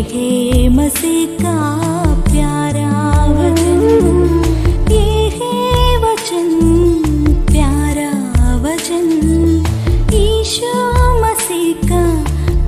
है मसीह का प्यारा वचन, ये है वचन, प्यारा वचन, यीशु मसीह का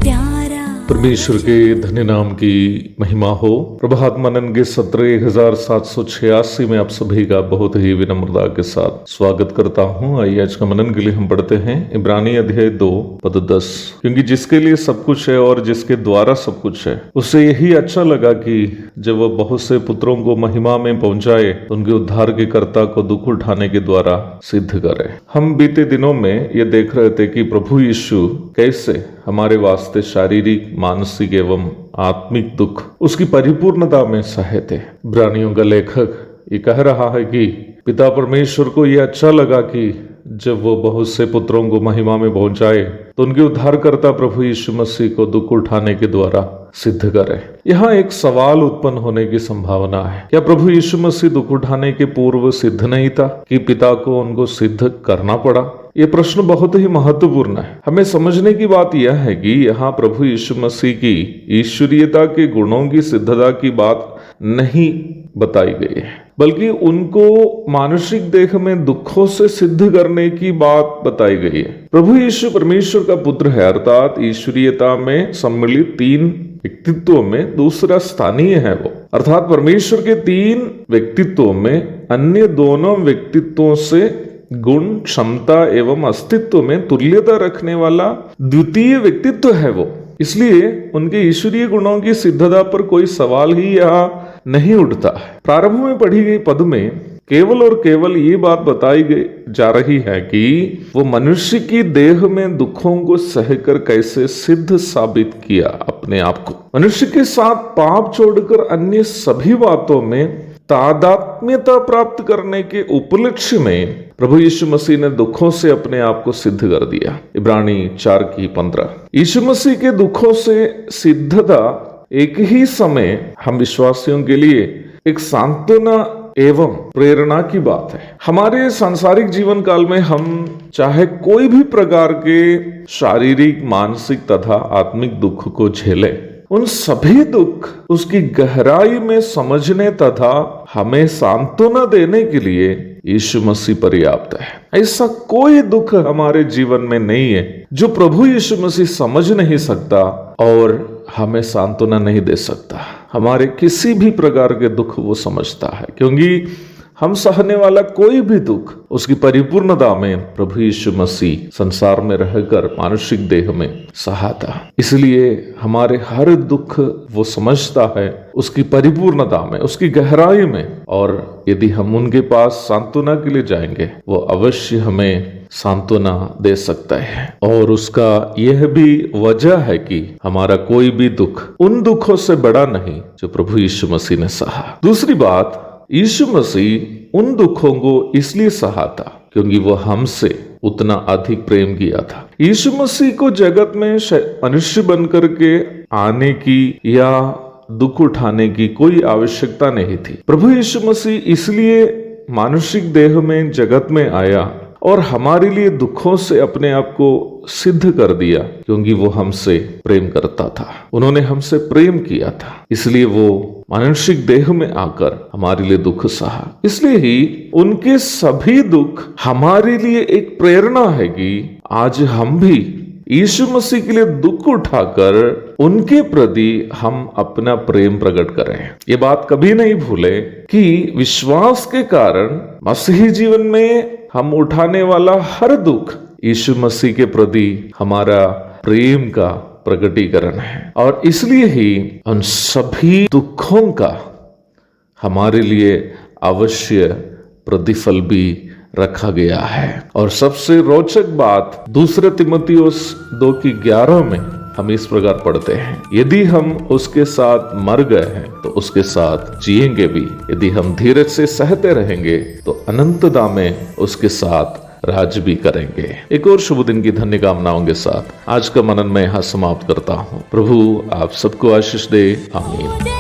प्यारा। परमेश्वर के धन्य नाम की महिमा हो। प्रभात मनन के सत्र 1786 में आप सभी का बहुत ही विनम्रता के साथ स्वागत करता हूं। आइए आज का मनन के लिए हम पढ़ते हैं इब्रानी अध्याय 2 पद 10। क्योंकि जिसके लिए सब कुछ है और जिसके द्वारा सब कुछ है, उसे यही अच्छा लगा कि जब वह बहुत से पुत्रों को महिमा में पहुंचाए तो उनके उद्धार के कर्ता को दुख उठाने के द्वारा सिद्ध करे। हम बीते दिनों में ये देख रहे थे कि प्रभु यीशु कैसे हमारे वास्ते शारीरिक, मानसिक एवं आत्मिक दुख उसकी परिपूर्णता में सहे थे। इब्रानियों का लेखक ये कह रहा है कि पिता परमेश्वर को यह अच्छा लगा कि जब वो बहुत से पुत्रों को महिमा में पहुंचाए तो उनके उद्धारकर्ता प्रभु यीशु मसीह को दुख उठाने के द्वारा सिद्ध करे। यहाँ एक सवाल उत्पन्न होने की संभावना है, क्या प्रभु यीशु मसीह दुख उठाने के पूर्व सिद्ध नहीं था कि पिता को उनको सिद्ध करना पड़ा? ये प्रश्न बहुत ही महत्वपूर्ण है। हमें समझने की बात यह है कि यहाँ प्रभु यीशु मसीह की ईश्वरीयता के गुणों की सिद्धता की बात नहीं बताई गई है, बल्कि उनको मानसिक देह में दुखों से सिद्ध करने की बात बताई गई है। प्रभु यीशु परमेश्वर का पुत्र है, अर्थात ईश्वरीयता में सम्मिलित तीन व्यक्तित्वों में दूसरा स्थानीय है वो, अर्थात परमेश्वर के तीन व्यक्तित्वों में अन्य दोनों व्यक्तित्वों से गुण, क्षमता एवं अस्तित्व में तुल्यता रखने वाला द्वितीय व्यक्तित्व है वो। इसलिए उनके ईश्वरीय गुणों की सिद्धता पर कोई सवाल ही यहाँ नहीं उठता है। प्रारंभ में पढ़ी गई पद में केवल और केवल ये बात बताई गई जा रही है कि वो मनुष्य की देह में दुखों को सहकर कैसे सिद्ध साबित किया अपने आप को। मनुष्य के साथ पाप छोड़कर अन्य सभी बातों में तादात्म्यता प्राप्त करने के उपलक्ष्य में प्रभु यीशु मसीह ने दुखों से अपने आप को सिद्ध कर दिया। इब्रानी 4:15। यीशु मसीह के दुखों से सिद्धता एक ही समय हम विश्वासियों के लिए एक सांत्वना एवं प्रेरणा की बात है। हमारे सांसारिक जीवन काल में हम चाहे कोई भी प्रकार के शारीरिक, मानसिक तथा आत्मिक दुख को झेले, उन सभी दुख उसकी गहराई में समझने तथा हमें सांत्वना देने के लिए यीशु मसीह पर्याप्त है। ऐसा कोई दुख हमारे जीवन में नहीं है जो प्रभु यीशु मसीह समझ नहीं सकता और हमें सांत्वना नहीं दे सकता। हमारे किसी भी प्रकार के दुख वो समझता है, क्योंकि हम सहने वाला कोई भी दुख उसकी परिपूर्णता में प्रभु यीशु मसीह संसार में रहकर मानुषिक देह में सहा था। इसलिए हमारे हर दुख वो समझता है उसकी परिपूर्णता में, उसकी गहराई में, और यदि हम उनके पास सांत्वना के लिए जाएंगे वो अवश्य हमें सांत्वना दे सकता है। और उसका यह भी वजह है कि हमारा कोई भी दुख उन दुखों से बड़ा नहीं जो प्रभु यीशु मसीह ने सहा। दूसरी बात, यीशु मसीह उन दुखों को इसलिए सहा था क्योंकि वो हमसे उतना अधिक प्रेम किया था। यीशु मसीह को जगत में मनुष्य बनकर के आने की या दुख उठाने की कोई आवश्यकता नहीं थी। प्रभु यीशु मसीह इसलिए मानुषिक देह में जगत में आया और हमारे लिए दुखों से अपने आप को सिद्ध कर दिया, क्योंकि वो हमसे प्रेम करता था। उन्होंने हमसे प्रेम किया था, इसलिए वो मानुषिक देह में आकर हमारे लिए दुख सहा। इसलिए ही उनके सभी दुख हमारे लिए एक प्रेरणा है कि आज हम भी यीशु मसीह के लिए दुख उठाकर उनके प्रति हम अपना प्रेम प्रकट करें। ये बात कभी नहीं भूले कि विश्वास के कारण मसीही जीवन में हम उठाने वाला हर दुख यीशु मसीह के प्रति हमारा प्रेम का प्रकटीकरण है, और इसलिए ही उन सभी दुखों का हमारे लिए अवश्य प्रतिफल भी रखा गया है। और सबसे रोचक बात 2 तीमुथियुस 2:11 में हम इस प्रकार पढ़ते हैं, यदि हम उसके साथ मर गए हैं तो उसके साथ जिएंगे भी, यदि हम धीरज से सहते रहेंगे तो अनंतता में उसके साथ राज भी करेंगे। एक और शुभ दिन की धन्य कामनाओं के साथ आज का मनन मैं यहाँ समाप्त करता हूँ। प्रभु आप सबको आशीष दे। आमीन।